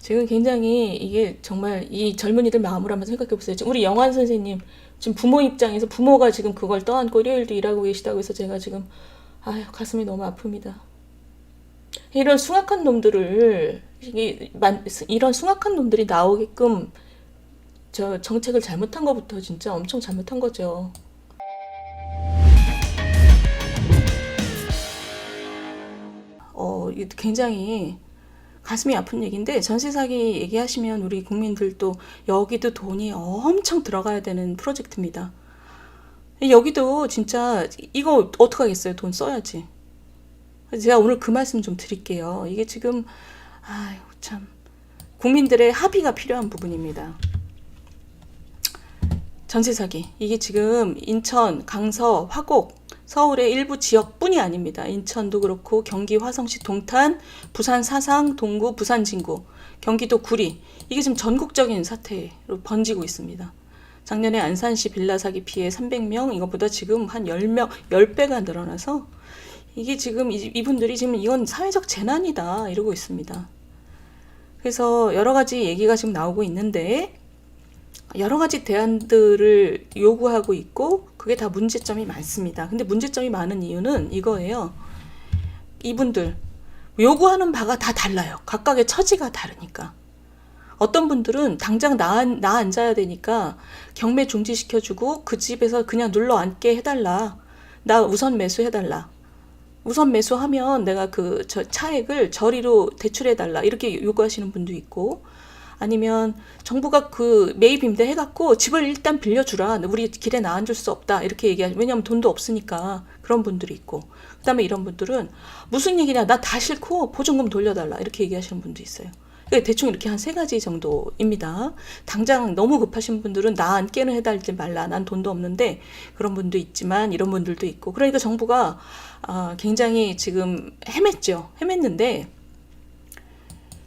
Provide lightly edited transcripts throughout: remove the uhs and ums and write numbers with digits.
지금 굉장히 이게 정말 이 젊은이들 마음으로 한번 생각해 보세요. 지금 우리 영환 선생님 지금 부모 입장에서 부모가 지금 그걸 떠안고 일요일도 일하고 계시다고 해서 제가 지금 아유 가슴이 너무 아픕니다. 이런 숭악한 놈들을 이런 숭악한 놈들이 나오게끔 저 정책을 잘못한 것부터 진짜 엄청 잘못한 거죠. 굉장히 가슴이 아픈 얘기인데 전세 사기 얘기하시면 우리 국민들도 여기도 돈이 엄청 들어가야 되는 프로젝트입니다. 여기도 진짜 이거 어떡하겠어요. 돈 써야지. 제가 오늘 그 말씀 좀 드릴게요. 이게 지금 아유 참 국민들의 합의가 필요한 부분입니다. 전세 사기 이게 지금 인천, 강서, 화곡, 서울의 일부 지역뿐이 아닙니다. 인천도 그렇고 경기 화성시 동탄, 부산 사상, 동구, 부산 진구, 경기도 구리 이게 지금 전국적인 사태로 번지고 있습니다. 작년에 안산시 빌라 사기 피해 300명 이것보다 지금 한 10명, 10배가 늘어나서 이게 지금 이분들이 지금 이건 사회적 재난이다 이러고 있습니다. 그래서 여러 가지 얘기가 지금 나오고 있는데 여러 가지 대안들을 요구하고 있고 그게 다 문제점이 많습니다. 근데 문제점이 많은 이유는 이거예요. 이분들 요구하는 바가 다 달라요. 각각의 처지가 다르니까. 어떤 분들은 당장 나 앉아야 되니까 경매 중지시켜주고 그 집에서 그냥 눌러 앉게 해달라. 나 우선 매수해달라. 우선 매수하면 내가 저 차액을 저리로 대출해달라. 이렇게 요구하시는 분도 있고 아니면 정부가 그 매입 임대 해갖고 집을 일단 빌려주라. 우리 길에 나앉을 수 없다. 이렇게 얘기하죠. 왜냐하면 돈도 없으니까 그런 분들이 있고 그 다음에 이런 분들은 무슨 얘기냐 나 다 싫고 보증금 돌려달라. 이렇게 얘기하시는 분도 있어요. 그러니까 대충 이렇게 한 3가지 정도입니다. 당장 너무 급하신 분들은 나 앉게는 해달지 말라. 난 돈도 없는데 그런 분도 있지만 이런 분들도 있고 그러니까 정부가 굉장히 지금 헤맸는데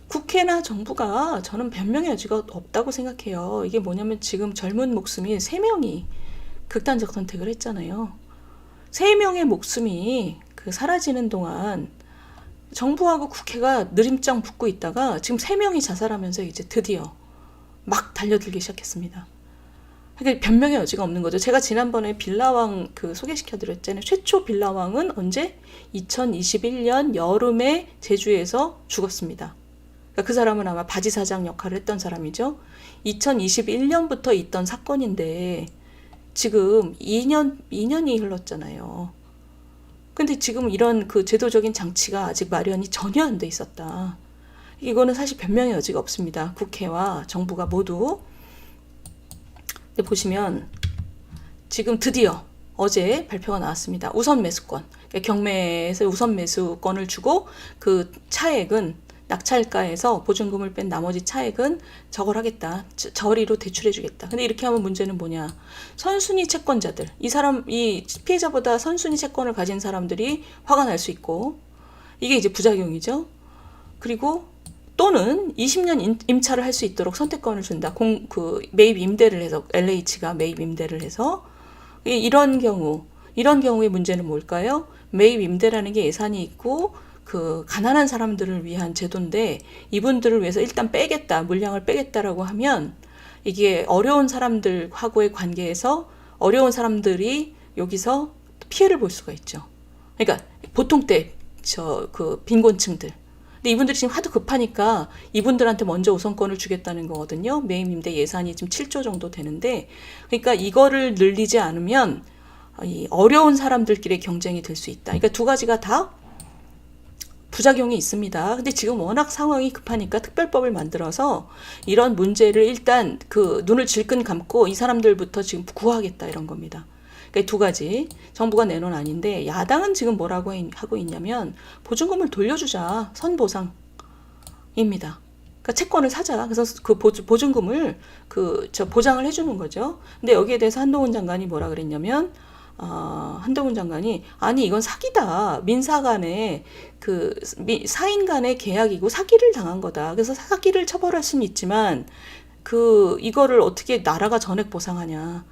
국회나 정부가 저는 변명의 여지가 없다고 생각해요. 이게 뭐냐면 지금 젊은 목숨이 3명이 극단적 선택을 했잖아요. 3명의 목숨이 사라지는 동안 정부하고 국회가 느림장 붙고 있다가 지금 3명이 자살하면서 이제 드디어 막 달려들기 시작했습니다. 그러니까 변명의 여지가 없는 거죠. 제가 지난번에 빌라왕 소개시켜드렸잖아요. 최초 빌라왕은 언제? 2021년 여름에 제주에서 죽었습니다. 그 사람은 아마 바지 사장 역할을 했던 사람이죠. 2021년부터 있던 사건인데 지금 2년이 흘렀잖아요. 근데 지금 이런 제도적인 장치가 아직 마련이 전혀 안 돼 있었다. 이거는 사실 변명의 여지가 없습니다. 국회와 정부가 모두. 근데 보시면 지금 드디어 어제 발표가 나왔습니다. 우선 매수권. 경매에서 우선 매수권을 주고 그 차액은 낙찰가에서 보증금을 뺀 나머지 차액은 저걸 하겠다. 저리로 대출해주겠다. 근데 이렇게 하면 문제는 뭐냐. 선순위 채권자들. 이 피해자보다 선순위 채권을 가진 사람들이 화가 날 수 있고 이게 이제 부작용이죠. 그리고 또는 20년 임차를 할 수 있도록 선택권을 준다. 매입 임대를 해서 LH가 매입 임대를 해서 이런 경우의 문제는 뭘까요? 매입 임대라는 게 예산이 있고 가난한 사람들을 위한 제도인데 이분들을 위해서 일단 빼겠다, 물량을 빼겠다라고 하면 이게 어려운 사람들하고의 관계에서 어려운 사람들이 여기서 피해를 볼 수가 있죠. 그러니까 보통 때 빈곤층들. 근데 이분들이 지금 하도 급하니까 이분들한테 먼저 우선권을 주겠다는 거거든요. 매입 임대 예산이 지금 7조 정도 되는데 그러니까 이거를 늘리지 않으면 이 어려운 사람들끼리의 경쟁이 될 수 있다. 그러니까 2가지가 다 부작용이 있습니다. 근데 지금 워낙 상황이 급하니까 특별법을 만들어서 이런 문제를 일단 눈을 질끈 감고 이 사람들부터 지금 구하겠다 이런 겁니다. 그러니까 2가지 정부가 내놓은 안인데 야당은 지금 뭐라고 하고 있냐면 보증금을 돌려주자. 선보상입니다. 그러니까 채권을 사자. 그래서 보증금을 보장을 해주는 거죠. 근데 여기에 대해서 한동훈 장관이 뭐라 그랬냐면 한동훈 장관이 아니 이건 사기다. 민사 간의 사인 간의 계약이고 사기를 당한 거다. 그래서 사기를 처벌할 수는 있지만 이거를 어떻게 나라가 전액 보상하냐.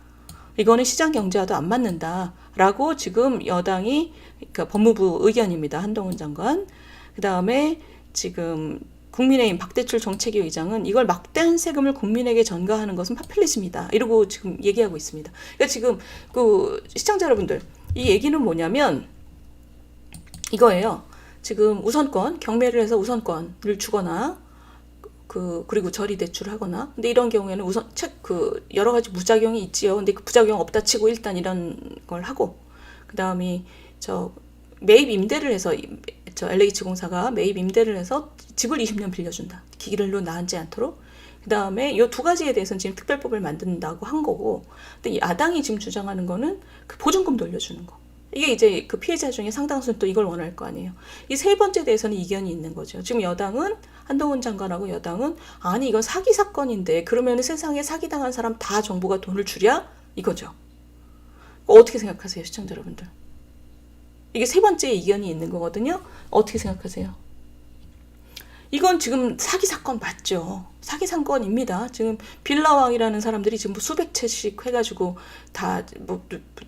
이거는 시장 경제와도 안 맞는다라고 지금 여당이 법무부 의견입니다. 한동훈 장관. 그 다음에 지금 국민의힘 박대출 정책위 의장은 이걸 막대한 세금을 국민에게 전가하는 것은 파퓰리즘이다. 이러고 지금 얘기하고 있습니다. 그러니까 지금 그 시청자 여러분들, 이 얘기는 뭐냐면 이거예요. 지금 우선권, 경매를 해서 우선권을 주거나 그리고 저리 대출을 하거나, 근데 이런 경우에는 여러 가지 부작용이 있지요. 근데 그 부작용 없다 치고 일단 이런 걸 하고, 그 다음에 매입 임대를 해서, LH공사가 매입 임대를 해서 집을 20년 빌려준다. 기일로 나앉지 않도록. 그 다음에 이 두 가지에 대해서는 지금 특별법을 만든다고 한 거고, 근데 야당이 지금 주장하는 거는 그 보증금 돌려주는 거. 이게 이제 그 피해자 중에 상당수는 또 이걸 원할 거 아니에요. 이 세 번째 대해서는 이견이 있는 거죠. 지금 여당은, 한동훈 장관하고 여당은, 아니 이건 사기 사건인데 그러면 세상에 사기당한 사람 다 정부가 돈을 주랴? 이거죠. 어떻게 생각하세요, 시청자 여러분들? 이게 세 번째 이견이 있는 거거든요. 어떻게 생각하세요? 이건 지금 사기 사건 맞죠? 사기 사건입니다. 지금 빌라왕이라는 사람들이 지금 수백 채씩 해가지고 다 뭐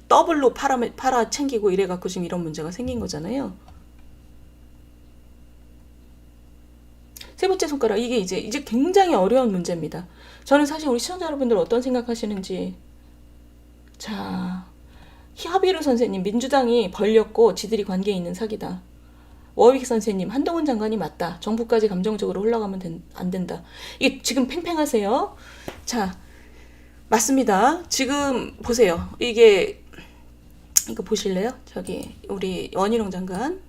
더블로 팔아 챙기고 이래갖고 지금 이런 문제가 생긴 거잖아요. 세 번째 손가락, 이게 이제 굉장히 어려운 문제입니다. 저는 사실 우리 시청자 여러분들 어떤 생각하시는지. 자, 하비루 선생님, 민주당이 벌렸고 지들이 관계 있는 사기다. 워윅 선생님, 한동훈 장관이 맞다. 정부까지 감정적으로 흘러가면 안 된다. 이게 지금 팽팽하세요. 자, 맞습니다. 지금 보세요. 이거 보실래요? 저기 우리 원희룡 장관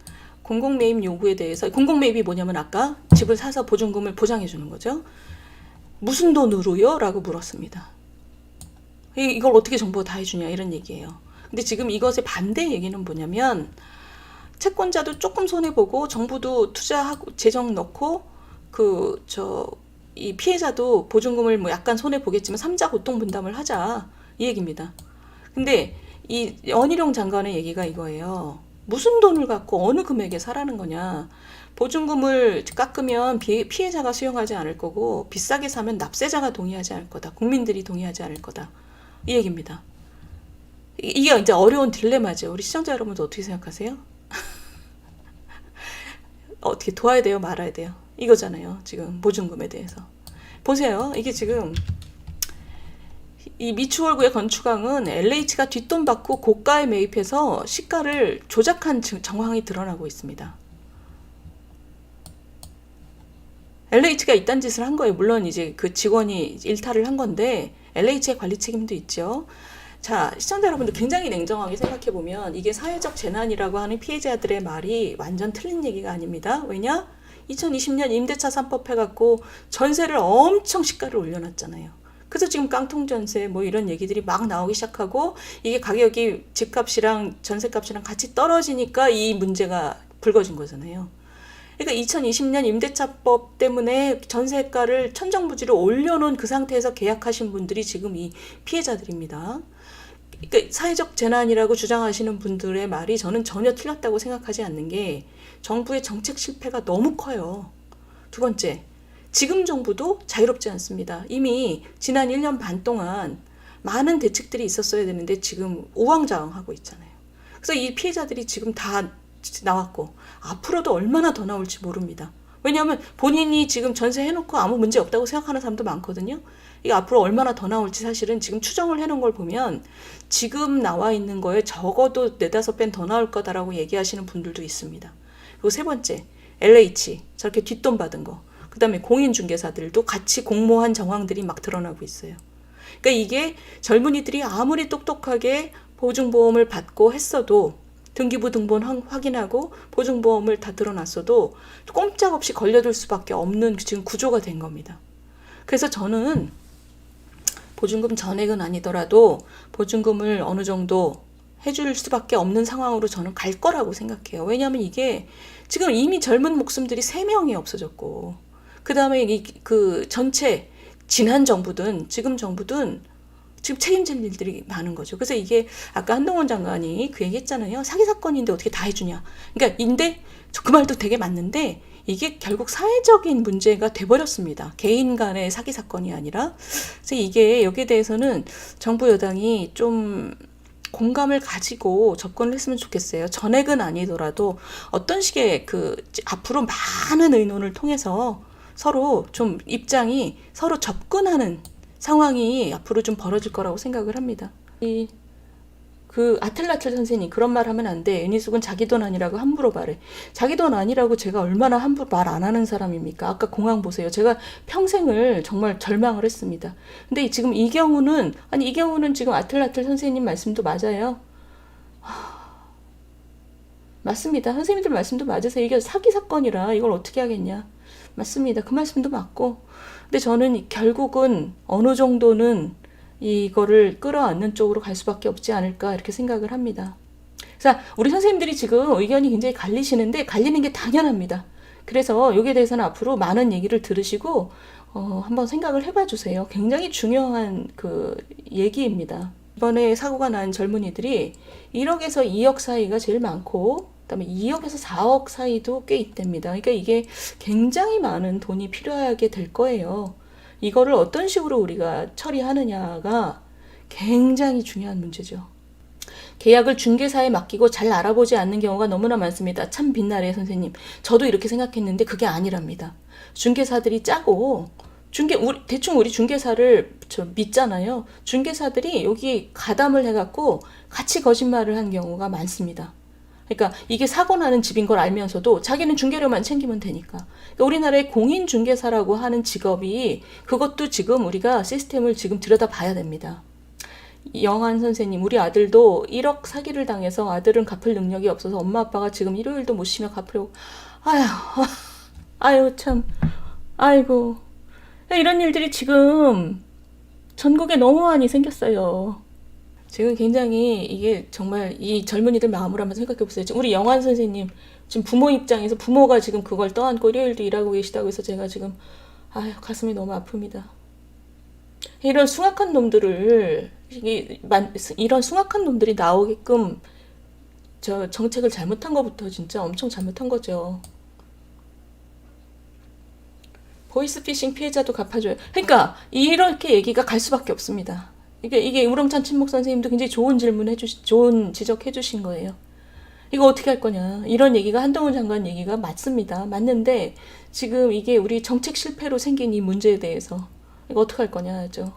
공공매입 요구에 대해서, 공공매입이 뭐냐면 아까 집을 사서 보증금을 보장해 주는 거죠. 무슨 돈으로요? 라고 물었습니다. 이걸 어떻게 정부가 다 해주냐 이런 얘기예요. 근데 지금 이것의 반대 얘기는 뭐냐면, 채권자도 조금 손해보고 정부도 투자하고 재정 넣고 이 피해자도 보증금을 뭐 약간 손해보겠지만 삼자 고통 분담을 하자, 이 얘기입니다. 근데 이 원희룡 장관의 얘기가 이거예요. 무슨 돈을 갖고 어느 금액에 사라는 거냐. 보증금을 깎으면 피해자가 수용하지 않을 거고, 비싸게 사면 납세자가 동의하지 않을 거다. 국민들이 동의하지 않을 거다. 이 얘기입니다. 이게 이제 어려운 딜레마죠. 우리 시청자 여러분도 어떻게 생각하세요? 어떻게 도와야 돼요? 말아야 돼요? 이거잖아요. 지금 보증금에 대해서. 보세요. 이게 지금 이 미추홀구의 건축왕은 LH가 뒷돈 받고 고가에 매입해서 시가를 조작한 정황이 드러나고 있습니다. LH가 이딴 짓을 한 거예요. 물론 이제 그 직원이 일탈을 한 건데 LH의 관리 책임도 있죠. 자, 시청자 여러분들 굉장히 냉정하게 생각해보면 이게 사회적 재난이라고 하는 피해자들의 말이 완전 틀린 얘기가 아닙니다. 왜냐? 2020년 임대차 3법 해갖고 전세를 엄청 시가를 올려놨잖아요. 그래서 지금 깡통전세 뭐 이런 얘기들이 막 나오기 시작하고, 이게 가격이 집값이랑 전세값이랑 같이 떨어지니까 이 문제가 불거진 거잖아요. 그러니까 2020년 임대차법 때문에 전세가를 천정부지로 올려놓은 그 상태에서 계약하신 분들이 지금 이 피해자들입니다. 그러니까 사회적 재난이라고 주장하시는 분들의 말이 저는 전혀 틀렸다고 생각하지 않는 게, 정부의 정책 실패가 너무 커요. 두 번째, 지금 정부도 자유롭지 않습니다. 이미 지난 1년 반 동안 많은 대책들이 있었어야 되는데 지금 우왕좌왕하고 있잖아요. 그래서 이 피해자들이 지금 다 나왔고 앞으로도 얼마나 더 나올지 모릅니다. 왜냐하면 본인이 지금 전세 해놓고 아무 문제 없다고 생각하는 사람도 많거든요. 이게 앞으로 얼마나 더 나올지 사실은 지금 추정을 해놓은 걸 보면 지금 나와 있는 거에 적어도 4-5배 더 나올 거다라고 얘기하시는 분들도 있습니다. 그리고 세 번째, LH 저렇게 뒷돈 받은 거, 그 다음에 공인중개사들도 같이 공모한 정황들이 막 드러나고 있어요. 그러니까 이게 젊은이들이 아무리 똑똑하게 보증보험을 받고 했어도, 등기부 등본 확인하고 보증보험을 다 드러났어도 꼼짝없이 걸려들 수밖에 없는 지금 구조가 된 겁니다. 그래서 저는 보증금 전액은 아니더라도 보증금을 어느 정도 해줄 수밖에 없는 상황으로 저는 갈 거라고 생각해요. 왜냐하면 이게 지금 이미 젊은 목숨들이 3명이 없어졌고, 그 다음에 그 전체 지난 정부든 지금 정부든 지금 책임질 일들이 많은 거죠. 그래서 이게 아까 한동훈 장관이 그 얘기 했잖아요. 사기 사건인데 어떻게 다 해주냐. 그러니까 그 말도 되게 맞는데, 이게 결국 사회적인 문제가 돼버렸습니다. 개인 간의 사기 사건이 아니라. 그래서 이게 여기에 대해서는 정부 여당이 좀 공감을 가지고 접근을 했으면 좋겠어요. 전액은 아니더라도 어떤 식의 앞으로 많은 의논을 통해서 서로 좀 입장이 서로 접근하는 상황이 앞으로 좀 벌어질 거라고 생각을 합니다. 그 아틀라틀 선생님 그런 말 하면 안 돼. 애니숙은 자기 돈 아니라고 함부로 말해. 자기 돈 아니라고 제가 얼마나 함부로 말 안 하는 사람입니까? 아까 공항 보세요. 제가 평생을 정말 절망을 했습니다. 근데 지금 이 경우는 지금 아틀라틀 선생님 말씀도 맞아요. 맞습니다. 선생님들 말씀도 맞으세요. 이게 사기 사건이라 이걸 어떻게 하겠냐. 맞습니다. 그 말씀도 맞고. 근데 저는 결국은 어느 정도는 이거를 끌어안는 쪽으로 갈 수밖에 없지 않을까 이렇게 생각을 합니다. 자, 우리 선생님들이 지금 의견이 굉장히 갈리시는데 갈리는 게 당연합니다. 그래서 여기에 대해서는 앞으로 많은 얘기를 들으시고 한번 생각을 해봐 주세요. 굉장히 중요한 그 얘기입니다. 이번에 사고가 난 젊은이들이 1억에서 2억 사이가 제일 많고 그다음에 2억에서 4억 사이도 꽤 있답니다. 그러니까 이게 굉장히 많은 돈이 필요하게 될 거예요. 이거를 어떤 식으로 우리가 처리하느냐가 굉장히 중요한 문제죠. 계약을 중개사에 맡기고 잘 알아보지 않는 경우가 너무나 많습니다. 참 빛나래 선생님. 저도 이렇게 생각했는데 그게 아니랍니다. 중개사들이 짜고 대충 우리 중개사를 믿잖아요. 중개사들이 여기 가담을 해갖고 같이 거짓말을 한 경우가 많습니다. 그러니까 이게 사고 나는 집인 걸 알면서도 자기는 중개료만 챙기면 되니까. 그러니까 우리나라의 공인중개사라고 하는 직업이 그것도 지금 우리가 시스템을 지금 들여다봐야 됩니다. 영한 선생님, 우리 아들도 1억 사기를 당해서 아들은 갚을 능력이 없어서 엄마 아빠가 지금 일요일도 못 쉬며 갚으려고. 아유 참, 아이고. 이런 일들이 지금 전국에 너무 많이 생겼어요. 지금 굉장히 이게 정말 이 젊은이들 마음으로 한번 생각해 보세요. 우리 영환 선생님 지금 부모 입장에서 부모가 지금 그걸 떠안고 일요일도 일하고 계시다고 해서 제가 지금 가슴이 너무 아픕니다. 이런 숭악한 놈들을 이런 숭악한 놈들이 나오게끔 저 정책을 잘못한 것부터 진짜 엄청 잘못한 거죠. 보이스피싱 피해자도 갚아줘요. 그러니까 이렇게 얘기가 갈 수밖에 없습니다. 이게 우렁찬 친목 선생님도 굉장히 좋은 좋은 지적해 주신 거예요. 이거 어떻게 할 거냐. 이런 얘기가 한동훈 장관 얘기가 맞습니다. 맞는데 지금 이게 우리 정책 실패로 생긴 이 문제에 대해서 이거 어떻게 할 거냐 하죠.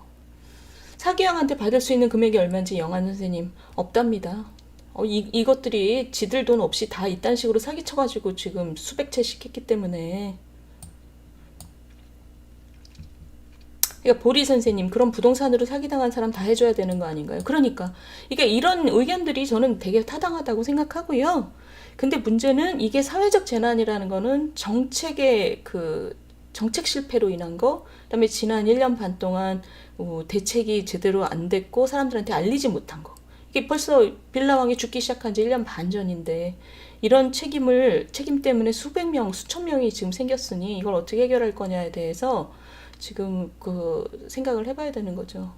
사기형한테 받을 수 있는 금액이 얼마인지 영한 선생님 없답니다. 이것들이 지들 돈 없이 다 이딴 식으로 사기쳐가지고 지금 수백 채씩 했기 때문에. 그러니까 보리 선생님 그런 부동산으로 사기당한 사람 다 해줘야 되는 거 아닌가요? 그러니까 이게 이런 의견들이 저는 되게 타당하다고 생각하고요. 근데 문제는 이게 사회적 재난이라는 거는 정책의 정책 실패로 인한 거, 그다음에 지난 1년 반 동안 대책이 제대로 안 됐고 사람들한테 알리지 못한 거. 이게 벌써 빌라왕이 죽기 시작한 지 1년 반 전인데 이런 책임 때문에 수백 명, 수천 명이 지금 생겼으니 이걸 어떻게 해결할 거냐에 대해서 지금 생각을 해봐야 되는 거죠.